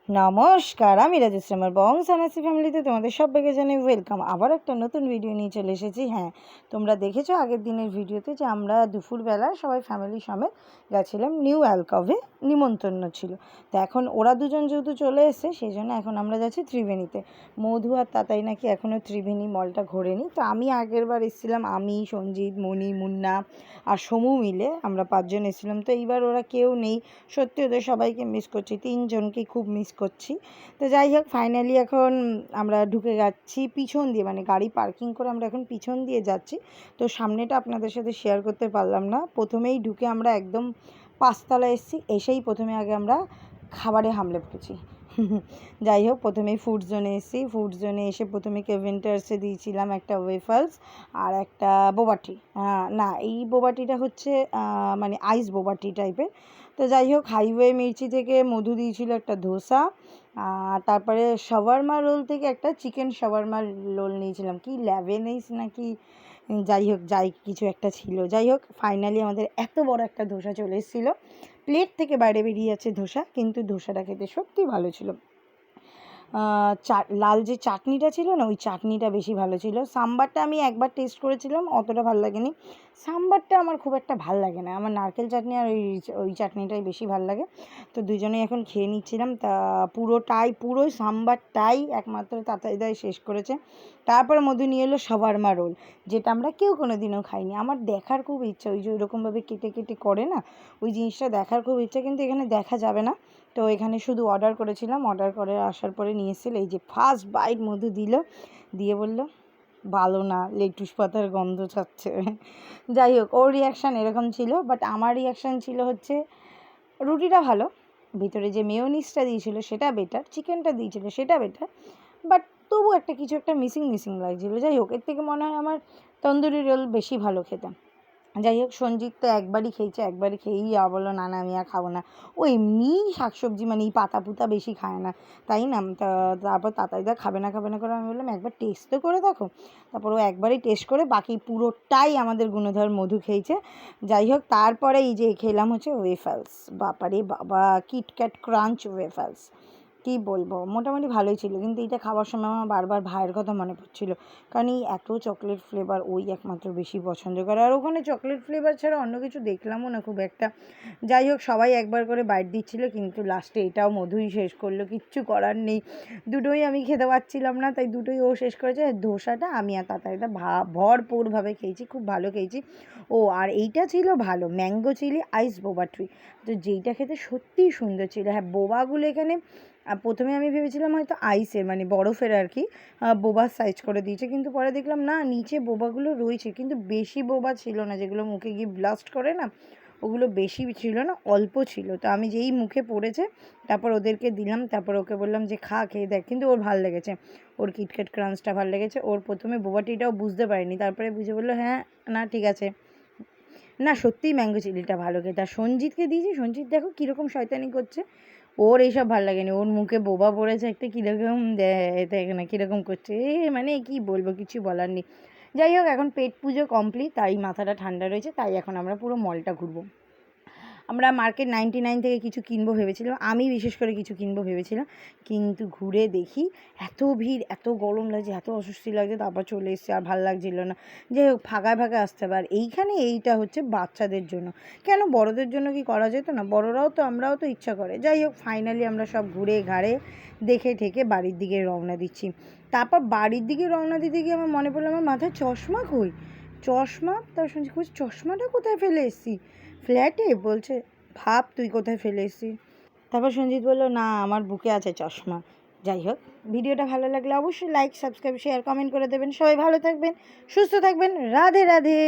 নমস্কার, আমি রাজশ্রী। আমার বংশানাসি ফ্যামিলিতে তোমাদের সবাইকে জানাই ওয়েলকাম। আবার একটা নতুন ভিডিও নিয়ে চলে এসেছি। হ্যাঁ, তোমরা দেখেছো আগের দিনের ভিডিওতে যে আমরা দুপুরবেলা সবাই ফ্যামিলি সমেত গেছিলাম নিউ অ্যালকভে, নিমন্ত্রণ ছিল। তো এখন ওরা দুজন যেহেতু চলে এসছে, সেই জন্য এখন আমরা যাচ্ছি ত্রিবেণীতে। মধু আর তাতাই নাকি এখনও ত্রিবেণী মলটা ঘোরেনি। তো আমি আগেরবার এসেছিলাম, আমি, সঞ্জিত, মণি, মুন্না আর সমু মিলে আমরা 5 জন এসেছিলাম। তো এইবার ওরা কেউ নেই, সত্যি ওদের সবাইকে মিস করছি, 3 জনকেই খুব মিস করছি। তো যাই হোক, ফাইনালি এখন আমরা ঢুকে যাচ্ছি পিছন দিয়ে, মানে গাড়ি পার্কিং করে আমরা এখন পিছন দিয়ে যাচ্ছি। তো সামনেটা আপনাদের সাথে শেয়ার করতে পারলাম না। প্রথমেই ঢুকে আমরা একদম 5 তলায় এসেছি, এসেই প্রথমে আগে আমরা খাবারে হামলে পড়েছি। যাই হোক, প্রথমেই ফুড জোনে এসেছি। ফুড জোনে এসে প্রথমে কেভেন্টার্সে দিয়েছিলাম একটা ওয়েফালস আর একটা বোবাটি। না, এই বোবাটিটা হচ্ছে মানে আইস বোবাটি টাইপের। তো যাই হোক, হাইওয়ে মির্চি থেকে মধু দিয়েছিল একটা ধোসা, তারপরে শাওয়ারমা রোল থেকে একটা চিকেন শাওয়ারমা রোল নিয়েছিলাম, কি ল্যাভেনিস নাকি যাই হোক, যাই কিছু একটা ছিল। যাই হোক, ফাইনালি আমাদের এত বড় একটা ধোসা চলে এসেছিলো। প্লেট থেকে বাইরে বেরিয়ে যাচ্ছে ধোসা, কিন্তু ধোসাটা খেতে সত্যি ভালো ছিল। লাল যে চাটনিটা ছিল না, ওই চাটনিটা বেশি ভালো ছিল। সাম্বারটা আমি একবার টেস্ট করেছিলাম, অতটা ভালো লাগেনি। সাম্বারটা আমার খুব একটা ভাল লাগে না, আমার নারকেল চাটনি আর ওই চাটনিটাই বেশি ভালো লাগে। তো দুজনেই এখন খেয়ে নিচ্ছিলাম। তা পুরোই সাম্বারটাই একমাত্র তাতাইদাই শেষ করেছে। তারপর মধু নিয়ে এলো শাওয়ারমা রোল, যেটা আমরা কেউ কোনো দিনও খাইনি। আমার দেখার খুব ইচ্ছা, ওই যে ওইরকমভাবে কেটে কেটে করে না, ওই জিনিসটা দেখার খুব ইচ্ছা, কিন্তু এখানে দেখা যাবে না। তো এখানে শুধু অর্ডার করেছিলাম, অর্ডার করে আসার পরে নিয়ে এসেছিল। এই যে ফার্স্ট বাইট মধু দিল, দিয়ে বলল ভালো না, লেটুস পাতার গন্ধ ছাড়ছে। যাই হোক, ওর রিয়াকশান এরকম ছিল, বাট আমার রিয়াকশান ছিল হচ্ছে রুটিটা ভালো, ভিতরে যে মেয়োনিজটা দিয়েছিল সেটা বেটার, চিকেনটা দিয়েছিল সেটা বেটার, বাট তবু একটা কিছু একটা মিসিং লাগছিলো। যাই হোক, এর থেকে মনে হয় আমার তন্দুরি রোল বেশি ভালো খেতাম। যাই হোক, সঞ্জিত তো একবারই খেয়েছে, একবারই খেয়েই বললো না আমি আর খাবো না। ও এমনি শাকসবজি মানে এই পাতা পুতা বেশি খায় না, তাই না। তারপর তাতাইদা খাবে না করে আমি বললাম একবার টেস্ট তো করে দেখো। তারপর ও একবারই টেস্ট করে বাকি পুরোটাই আমাদের গুণধর মধু খেয়েছে। যাই হোক, তারপরে এই যে খেলাম হচ্ছে ওয়েফালস, বাবারে বাবা, কিটক্যাট ক্রাঞ্চ ওয়েফালস, কী বলবো, মোটামুটি ভালোই ছিল। কিন্তু এইটা খাওয়ার সময় আমার বারবার ভাইয়ের কথা মনে পড়ছিল, কারণ এই এত চকলেট ফ্লেভার ওই একমাত্র বেশি পছন্দ করে, আর ওখানে চকলেট ফ্লেভার ছাড়া অন্য কিছু দেখলামও না খুব একটা। যাই হোক, সবাই একবার করে বাইট দিচ্ছিল, কিন্তু লাস্টে এটাও মধুই শেষ করলো, কিচ্ছু করার নেই। দুটোই আমি খেতে পারছিলাম না, তাই দুটোই ও শেষ করেছে। ধোসাটা আমি আর তাতাইদা ভরপুরভাবে খেয়েছি, খুব ভালো খেয়েছি। ও আর এইটা ছিল ভালো, ম্যাঙ্গো চিলি আইস বোবা ট্রি, তো যেইটা খেতে সত্যিই সুন্দর ছিল। হ্যাঁ, বোবাগুলো এখানে প্রথমে আমি ভেবেছিলাম হয়তো আইসের মানে বরফের আর কি বোবার সাইজ করে দিয়েছে, কিন্তু পরে দেখলাম না, নিচে বোবাগুলো রয়েছে, কিন্তু বেশি বোবা ছিল না, যেগুলো মুখে গিয়ে ব্লাস্ট করে না, ওগুলো বেশি ছিল না, অল্প ছিল। তো আমি যেই মুখে পড়েছে তারপর ওদেরকে দিলাম, তারপর ওকে বললাম যে খেয়ে দেখ, কিন্তু ওর ভালো লেগেছে, ওর কিটক্যাট ক্রাঞ্চটা ভালো লেগেছে। ওর প্রথমে বোবাটিটাও বুঝতে পারেনি, তারপরে বুঝে বললো হ্যাঁ না ঠিক আছে। না, সত্যিই ম্যাঙ্গো চিলিটা ভালো খেতে। আর সঞ্জিতকে দিয়েছি, সঞ্জিত দেখো কীরকম শয়তানি করছে, ওর এইসব ভালো লাগেনি, ওর মুখে বোবা পড়েছে একটা, কীরকম দেখ না কীরকম করছে, মানে কি বলবো, কিছু বলার নেই। যাই হোক, এখন পেট পুজো কমপ্লিট, তাই মাথাটা ঠান্ডা রয়েছে, তাই এখন আমরা পুরো মলটা ঘুরবো। আমরা মার্কেট 99 থেকে কিছু কিনবো ভেবেছিলাম, আমি বিশেষ করে কিছু কিনবো ভেবেছিলাম, কিন্তু ঘুরে দেখি এত ভিড়, এত গরম লাগছে, এত অস্বস্তি লাগছে, তারপর চলে এসছে, আর ভালো লাগছিল না। যাই হোক, ফাঁকায় আসতে হবে। আর এইখানে এইটা হচ্ছে বাচ্চাদের জন্য, কেন বড়দের জন্য কি করা যেত না, বড়রাও তো, আমরাও তো ইচ্ছা করে। যাই হোক, ফাইনালি আমরা সব ঘুরে ঘাড়ে দেখে ঠেকে বাড়ির দিকে রওনা দিচ্ছি। তারপর বাড়ির দিকে রওনা দিতে গিয়ে আমার মনে পড়লো আমার মাথায় চশমা কই, চশমা, তার শুনছি চশমাটা কোথায় ফেলে এসেছি, ফ্ল্যাটে। বলছে ভাব তুই কোথায় ফেলে এসেছিস। তারপর সঞ্জিত বললো না, আমার বুকে আছে চশমা। যাই হোক, ভিডিওটা ভালো লাগলে অবশ্যই লাইক, সাবস্ক্রাইব, শেয়ার, কমেন্ট করে দেবেন। সবাই ভালো থাকবেন, সুস্থ থাকবেন, রাধে রাধে।